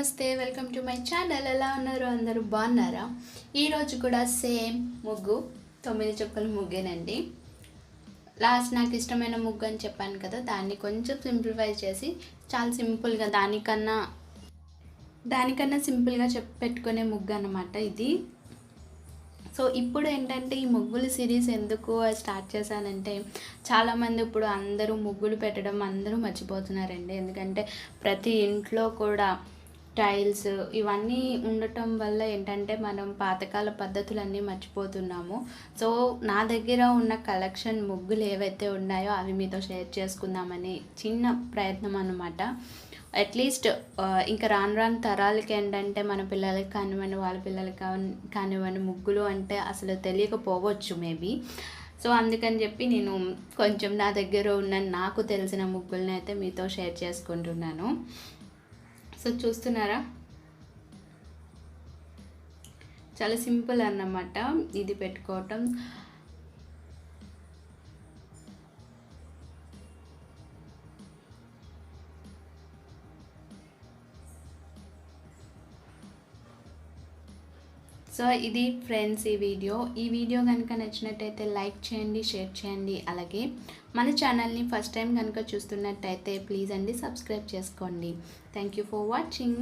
నమస్తే, welcome to my channel. ఎలా ఉన్నారు? అందరూ బాగున్నారా? ఈరోజు కూడా సేమ్ ముగ్గు, 9 చుక్కల ముగ్గేనండి. లాస్ట్ నాకు ఇష్టమైన ముగ్గు అని చెప్పాను కదా, దాన్ని కొంచెం సింప్లిఫై చేసి చాలా సింపుల్గా దానికన్నా సింపుల్గా పెట్టుకునే ముగ్గు అన్నమాట ఇది. సో ఇప్పుడు ఏంటంటే ఈ ముగ్గుల సిరీస్ ఎందుకు స్టార్ట్ చేశానంటే, చాలామంది ఇప్పుడు అందరూ ముగ్గులు పెట్టడం అందరూ మర్చిపోతున్నారండి. ఎందుకంటే ప్రతి ఇంట్లో కూడా టైల్స్ ఇవన్నీ ఉండటం వల్ల ఏంటంటే మనం పాతకాల పద్ధతులన్నీ మర్చిపోతున్నాము. సో నా దగ్గర ఉన్న కలెక్షన్ ముగ్గులు ఏవైతే ఉన్నాయో అవి మీతో షేర్ చేసుకుందామని చిన్న ప్రయత్నం అన్నమాట. అట్లీస్ట్ ఇంకా రాను రాను తరాలకి ఏంటంటే మన పిల్లలకి కానివ్వండి, వాళ్ళ పిల్లలకి కానివ్వండి, ముగ్గులు అంటే అసలు తెలియకపోవచ్చు మేబీ. సో అందుకని చెప్పి నేను కొంచెం నా దగ్గర ఉన్న నాకు తెలిసిన ముగ్గులని అయితే మీతో షేర్ చేసుకుంటున్నాను. సో చూస్తున్నారా, చాలా సింపుల్ అన్నమాట ఇది పెట్టుకోవటం. సో ఇది ఫ్రెండ్స్ ఈ వీడియో కనుక నచ్చినట్టయితే లైక్ చేయండి, షేర్ చేయండి. అలాగే మన ఛానల్ని ఫస్ట్ టైం కనుక చూస్తున్నట్టయితే ప్లీజ్ అండి సబ్స్క్రైబ్ చేసుకోండి. Thank you for watching.